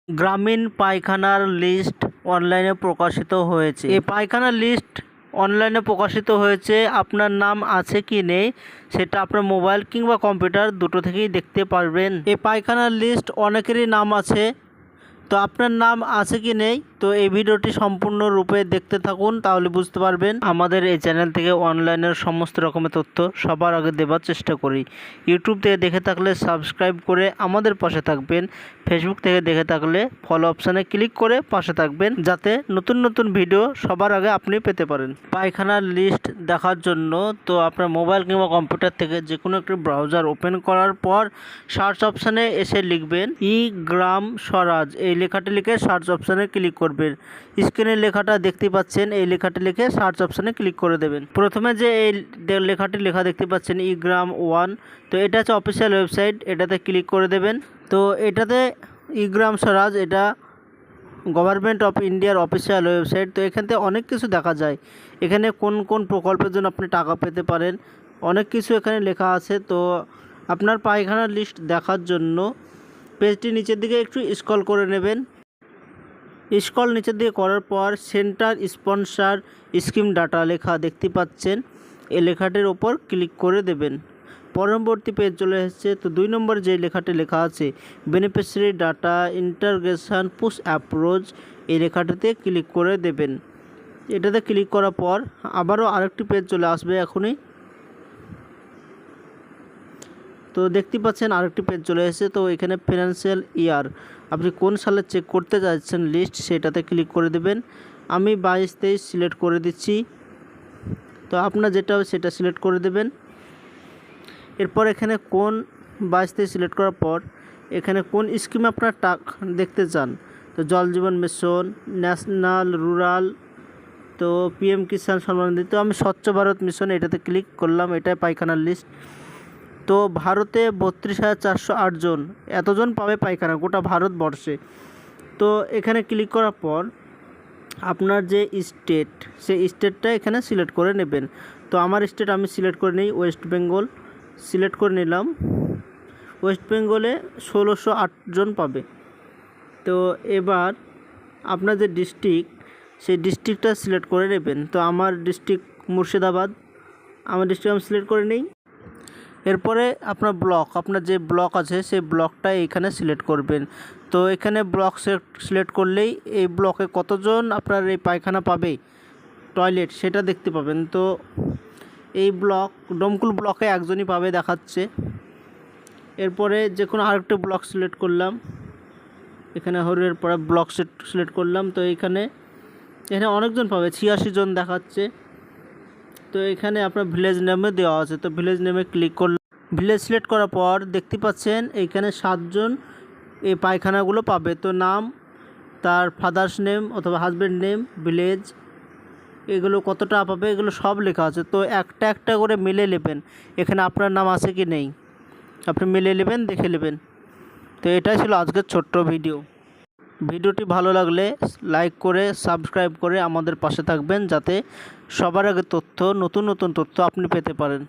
গ্রামীণ পায়খানার লিস্ট অনলাইনে প্রকাশিত হয়েছে। এই পায়খানার লিস্ট অনলাইনে প্রকাশিত হয়েছে। আপনার নাম আছে কি নেই সেটা আপনার মোবাইল কিংবা কম্পিউটার দুটো থেকেই দেখতে পারবেন। এই পায়খানার লিস্ট অনেকেরই নাম আছে, তো আপনার নাম আছে কি নেই তো এই ভিডিওটি সম্পূর্ণরূপে দেখতে থাকুন, তাহলে বুঝতে পারবেন। আমাদের এই চ্যানেল থেকে অনলাইনের সমস্ত রকমের তথ্য সবার আগে দেওয়ার চেষ্টা করি। ইউটিউব থেকে দেখে থাকলে সাবস্ক্রাইব করে আমাদের পাশে থাকবেন। ফেসবুক থেকে দেখে থাকলে ফলো অপশানে ক্লিক করে পাশে থাকবেন, যাতে নতুন নতুন ভিডিও সবার আগে আপনি পেতে পারেন। পায়খানার লিস্ট দেখার জন্য তো আপনার মোবাইল কিংবা কম্পিউটার থেকে যে কোনো একটি ব্রাউজার ওপেন করার পর সার্চ অপশানে এসে লিখবেন ই গ্রাম স্বরাজ, এই লেখাটি লিখে সার্চ অপশানে ক্লিক করবেন। স্ক্রিনের লেখাটা দেখতে পাচ্ছেন, এই লেখাটি লিখে সার্চ অপশানে ক্লিক করে দেবেন। প্রথমে যে এই লেখাটি লেখা দেখতে পাচ্ছেন ই গ্রাম 1, তো এটা হচ্ছে অফিসিয়াল ওয়েবসাইট, এটাতে ক্লিক করে দেবেন। তো এটাতে ই গ্রাম স্বরাজ এটা গভর্নমেন্ট অফ ইন্ডিয়ার অফিসিয়াল ওয়েবসাইট। তো এখান থেকে অনেক কিছু দেখা যায়, এখানে কোন কোন প্রকল্পের জন্য আপনি টাকা পেতে পারেন, অনেক কিছু এখানে লেখা আছে। তো আপনার পায়খানার লিস্ট দেখার জন্য পেজটি নিচের দিকে একটু স্ক্রল করে নেবেন। স্ক্রল নিচের দিকে করার পর সেন্টার স্পন্সর স্কিম ডাটা লেখা দেখতে পাচ্ছেন, এই লেখাটির ওপর ক্লিক করে দেবেন। পরবর্তী পেজ চলে এসেছে। তো 2 নম্বর যে লেখাটি লেখা আছে beneficiary data integration push approach, এই লেখাটিতে ক্লিক করে দেবেন। এটাতে ক্লিক করার পর আবারও আরেকটি পেজ চলে আসবে এখনই। তো দেখতে পাচ্ছেন আরেকটি পেজ চলে এসেছে। তো এখানে ফিনান্সিয়াল ইয়ার আপনি কোন সালে চেক করতে যাচ্ছেন লিস্ট, সেটাতে ক্লিক করে দেবেন। আমি 22-23 সিলেক্ট করে দিচ্ছি। তো আপনার যেটা হবে সেটা সিলেক্ট করে দেবেন। এরপর এখানে কোন 22-23 সিলেক্ট করার পর এখানে কোন স্কিমে আপনার টাকা দেখতে চান, তো জল জীবন মিশন, ন্যাশনাল রুরাল, তো পিএম কিষাণ সম্মান নিধি। তো আমি স্বচ্ছ ভারত মিশন এটাতে ক্লিক করলাম, এটাই পায়খানার লিস্ট। তো ভারতে 32,408 জন, এতজন পাবে পায়খানা গোটা ভারতবর্ষে। তো এখানে ক্লিক করার পর আপনার যে স্টেট, সেই স্টেটটা এখানে সিলেক্ট করে নেবেন। তো আমার স্টেট আমি সিলেক্ট করে নিই ওয়েস্ট বেঙ্গল, সিলেক্ট করে নিলাম। ওয়েস্ট বেঙ্গলে 1,608 জন পাবে। তো এবার আপনার যে ডিস্ট্রিক্ট, সেই ডিস্ট্রিক্টটা সিলেক্ট করে নেবেন। তো আমার ডিস্ট্রিক্ট মুর্শিদাবাদ, আমার ডিস্ট্রিক্ট আমি সিলেক্ট করে নিই। এরপরে আপনার ব্লক, আপনার যে ব্লক আছে সেই ব্লকটা এখানে সিলেক্ট করবেন। তো এখানে ব্লক সিলেক্ট করলেই এই ব্লকে কতজন আপনার এই পায়খানা পাবে টয়লেট সেটা দেখতে পাবেন। তো এই ব্লক ডোমকুল ব্লকে একজনই পাবে দেখাচ্ছে। এরপরে যে কোনো আরেকটা ব্লক সিলেক্ট করলাম, এখানে হরিয়ার পরে ব্লক সিলেক্ট করলাম। তো এখানে অনেকজন পাবে, 86 জন দেখাচ্ছে। তো এখানে আপনার ভিলেজ নেমে দেওয়া আছে, তো ভিলেজ নেমে ক্লিক করলাম। ভিলেজ সিলেক্ট করার পর দেখতে পাচ্ছেন এইখানে 7 জন এই পায়খানাগুলো পাবে। তো নাম, তার ফাদার্স নেম অথবা হাজব্যান্ড নেম, ভিলেজ, এগুলো কত টাকা পাবে এগুলো সব লেখা আছে। তো একটা একটা করে মিলে নেবেন, এখানে আপনার নাম আছে কি নেই আপনি মিলে নেবেন, দেখে নেবেন। তো এটাই ছিল আজকের ছোট্ট ভিডিও। ভিডিওটি ভালো লাগলে লাইক করে সাবস্ক্রাইব করে আমাদের পাশে থাকবেন, যাতে সবার আগে নতুন নতুন তথ্য আপনি পেতে পারেন।